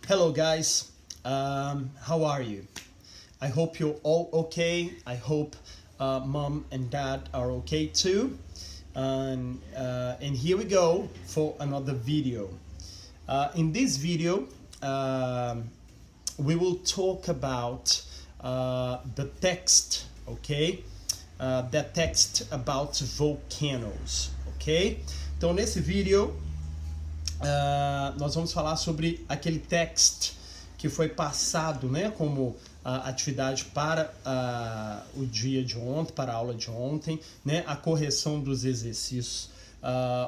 Hello guys, how are you? I hope you're all okay. I hope mom and dad are okay too. And here we go for another video. In this video, we will talk about the text, okay? The text about volcanoes, ok? Então nesse vídeo nós vamos falar sobre aquele text que foi passado, né, como atividade para o dia de ontem, para a aula de ontem, né? A correção dos exercícios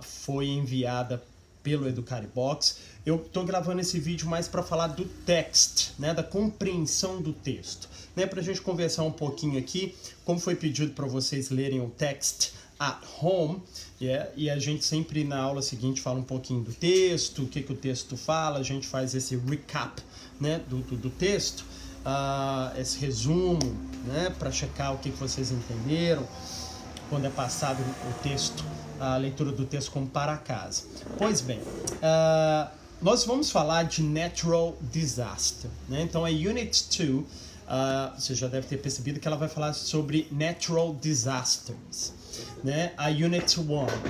foi enviada pelo Educaribox. Eu estou gravando esse vídeo mais para falar do text, né, da compreensão do texto, né, para a gente conversar um pouquinho aqui, como foi pedido para vocês lerem o text at home, e a gente sempre na aula seguinte fala um pouquinho do texto, o que o texto fala, a gente faz esse recap, né, do texto, esse resumo, né, para checar o que vocês entenderam quando é passado o texto, a leitura do texto como para casa. Pois bem, nós vamos falar de natural disaster, né? Então a Unit 2, você já deve ter percebido que ela vai falar sobre natural disasters, né? A Unit 1,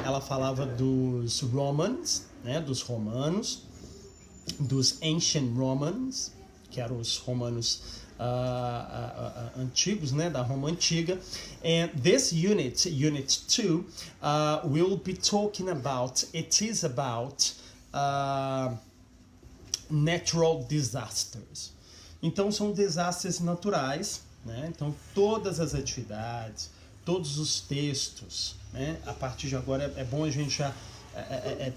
ela falava dos Romans, né? Dos romanos, dos Ancient Romans, que eram os romanos antigos, né, da Roma antiga. And this unit 2, we'll be talking about, it is about natural disasters. Então são desastres naturais, né? Então todas as atividades, todos os textos, né? A partir de agora é bom a gente já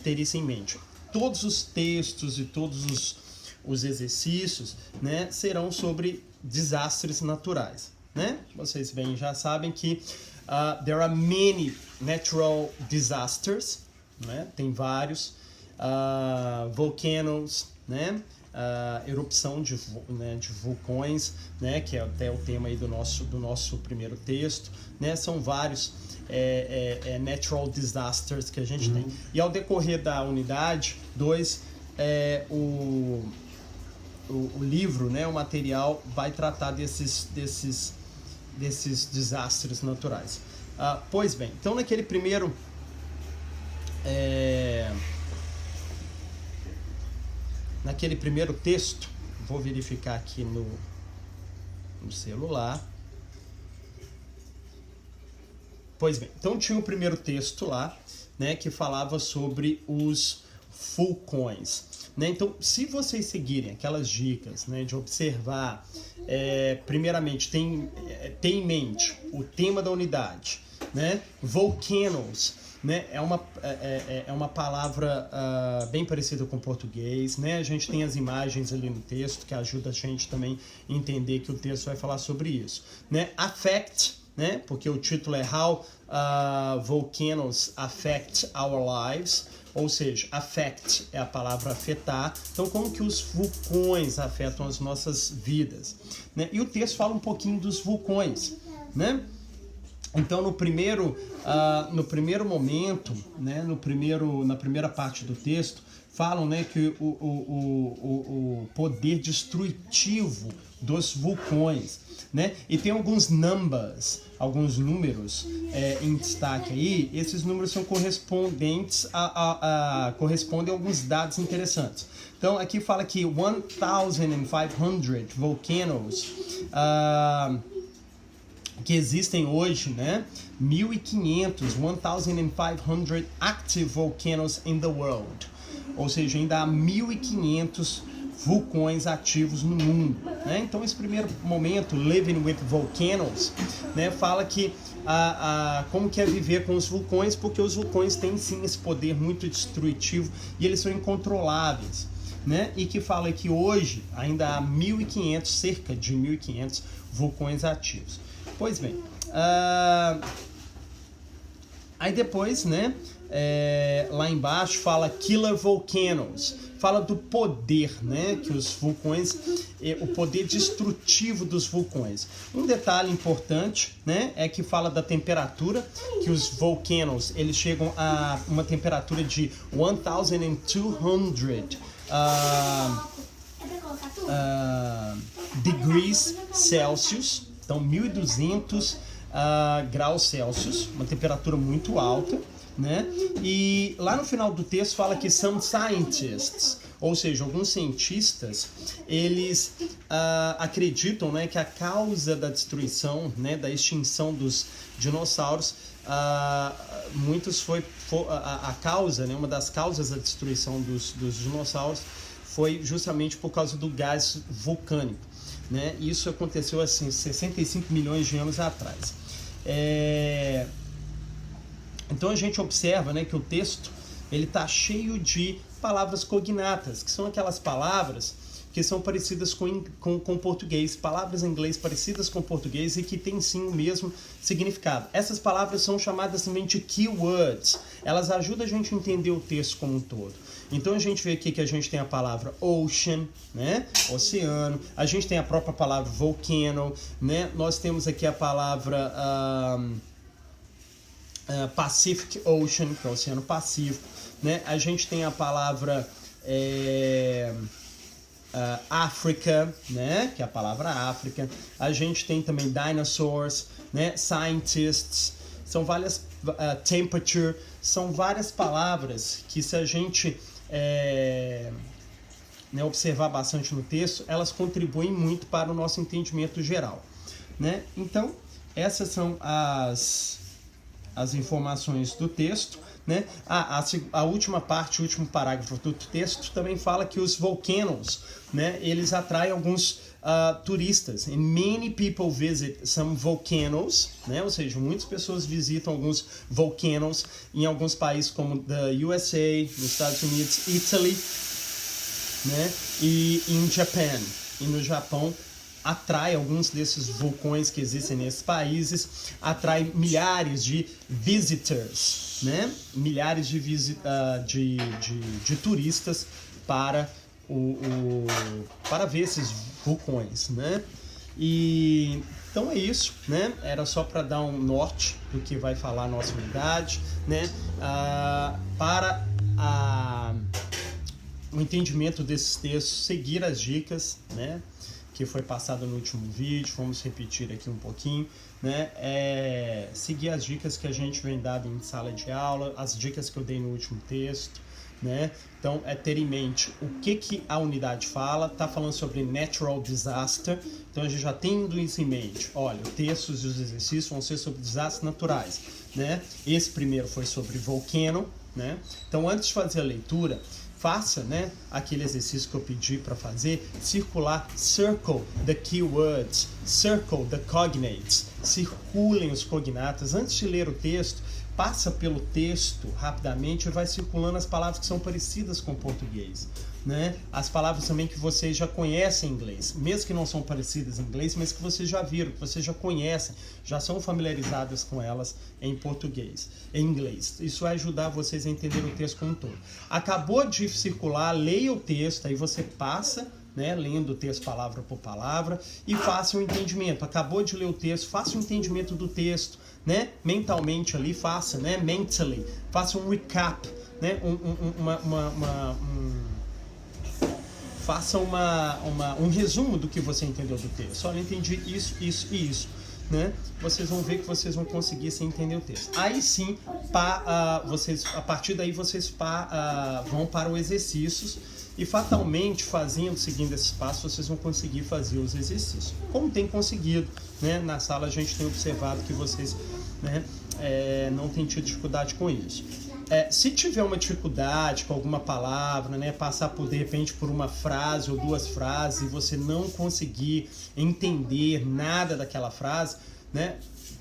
ter isso em mente. Todos os textos e todos os exercícios, né, serão sobre desastres naturais, né? Vocês bem já sabem que there are many natural disasters, né? Tem vários volcanoes, né? Erupção de vulcões, né? Que é até o tema aí do nosso primeiro texto, né? São vários natural disasters que a gente tem. E ao decorrer da unidade 2, o livro, né, o material vai tratar desses desastres naturais. Pois bem, então naquele primeiro texto, vou verificar aqui no celular. Pois bem, então tinha o primeiro texto lá, né, que falava sobre os vulcões. Né? Então, se vocês seguirem aquelas dicas, né, de observar, primeiramente, tem em mente o tema da unidade, né? Volcanoes, né? É uma palavra bem parecida com o português, né? A gente tem as imagens ali no texto que ajuda a gente também a entender que o texto vai falar sobre isso, né? Affect, né? Porque o título é How Volcanoes Affect Our Lives. Ou seja, affect é a palavra afetar. Então, como que os vulcões afetam as nossas vidas, né? E o texto fala um pouquinho dos vulcões, né? Então, no primeiro momento, né? Na primeira parte do texto, falam, né, que o poder destrutivo dos vulcões, né? E tem alguns números em destaque aí. Esses números são correspondentes correspondem a alguns dados interessantes. Então aqui fala que 1,500 volcanoes que existem hoje, né? 1,500 active volcanoes in the world. Ou seja, ainda há 1.500 vulcões ativos no mundo, né? Então esse primeiro momento, Living with Volcanoes, né, fala que como que é viver com os vulcões, porque os vulcões têm sim esse poder muito destrutivo e eles são incontroláveis, né? E que fala que hoje ainda há cerca de 1.500 vulcões ativos. Pois bem, aí depois, né, lá embaixo fala Killer Volcanoes, fala do poder, né, que os vulcões, o poder destrutivo dos vulcões. Um detalhe importante, né, é que fala da temperatura, que os volcanoes, eles chegam a uma temperatura de 1,200 degrees Celsius, então 1200 graus Celsius, uma temperatura muito alta, né? E lá no final do texto fala que some scientists, ou seja, alguns cientistas, eles acreditam, né, que a causa da destruição, né, da extinção dos dinossauros, muitos foi a causa, né, uma das causas da destruição dos dinossauros foi justamente por causa do gás vulcânico, né? Isso aconteceu assim 65 milhões de anos atrás. Então a gente observa, né, que o texto ele está cheio de palavras cognatas, que são aquelas palavras que são parecidas com português, palavras em inglês parecidas com português e que têm sim o mesmo significado. Essas palavras são chamadas também de keywords, elas ajudam a gente a entender o texto como um todo. Então a gente vê aqui que a gente tem a palavra ocean, né, oceano, a gente tem a própria palavra volcano, né, nós temos aqui a palavra Pacific Ocean, que é o Oceano Pacífico, né, a gente tem a palavra África, né, que é a palavra África, a gente tem também dinosaurs, né, scientists, são várias, temperature, são várias palavras que se a gente né, observar bastante no texto, elas contribuem muito para o nosso entendimento geral, né? Então, essas são as informações do texto, né? A última parte, o último parágrafo do texto também fala que os volcanoes, né, eles atraem alguns turistas. And many people visit some volcanoes, né? Ou seja, muitas pessoas visitam alguns volcanoes em alguns países como the USA, nos Estados Unidos, Italy, né? E em Japan. E no Japão atrai alguns desses vulcões que existem nesses países, atrai milhares de visitors, né? Milhares de turistas para para ver esses vulcões, né? E então é isso, né? Era só para dar um norte do que vai falar a nossa unidade, né? Para o entendimento desses textos, seguir as dicas, né, que foi passado no último vídeo, vamos repetir aqui um pouquinho, né, seguir as dicas que a gente vem dando em sala de aula, as dicas que eu dei no último texto, né, então ter em mente o que a unidade fala, tá falando sobre natural disaster, então a gente já tendo isso em mente, olha, os textos e os exercícios vão ser sobre desastres naturais, né, esse primeiro foi sobre volcano, né, então antes de fazer a leitura, faça, né, aquele exercício que eu pedi para fazer, circular, circle the keywords, circle the cognates, circulem os cognatas. Antes de ler o texto, passa pelo texto rapidamente e vai circulando as palavras que são parecidas com o português, né? As palavras também que vocês já conhecem em inglês, mesmo que não são parecidas em inglês, mas que vocês já viram, que vocês já conhecem, já são familiarizadas com elas em português, em inglês. Isso vai ajudar vocês a entender o texto como um todo. Acabou de circular, leia o texto, aí você passa, né, lendo o texto palavra por palavra e faça um entendimento. Acabou de ler o texto, faça um entendimento do texto, né, mentalmente ali, faça, né, mentally, faça um recap, né, faça um resumo do que você entendeu do texto. Olha, eu entendi isso, isso e isso, né? Vocês vão ver que vocês vão conseguir se entender o texto. Aí sim, a partir daí vocês vão para os exercícios e fatalmente seguindo esses passos, vocês vão conseguir fazer os exercícios. Como tem conseguido, né? Na sala a gente tem observado que vocês, né, não têm tido dificuldade com isso. Se tiver uma dificuldade com alguma palavra, né, passar de repente por uma frase ou duas frases e você não conseguir entender nada daquela frase, né,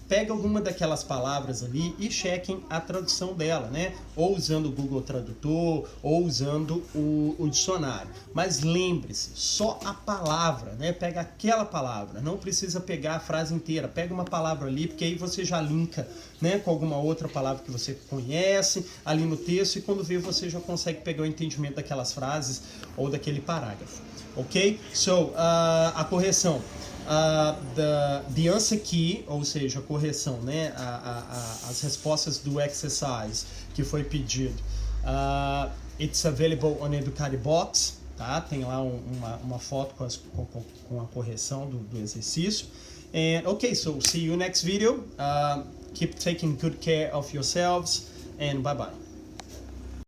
pega alguma daquelas palavras ali e chequem a tradução dela, né, ou usando o Google Tradutor ou usando o dicionário. Mas lembre-se, só a palavra, né, pega aquela palavra, não precisa pegar a frase inteira, pega uma palavra ali, porque aí você já linka, né, com alguma outra palavra que você conhece ali no texto e quando vê você já consegue pegar o entendimento daquelas frases ou daquele parágrafo, ok? So, a correção. The answer key, ou seja, a correção, né, as respostas do exercise que foi pedido. It's available on EducariBox, tá? Tem lá uma foto com a correção do exercício. And okay, so see you next video. Keep taking good care of yourselves and bye bye.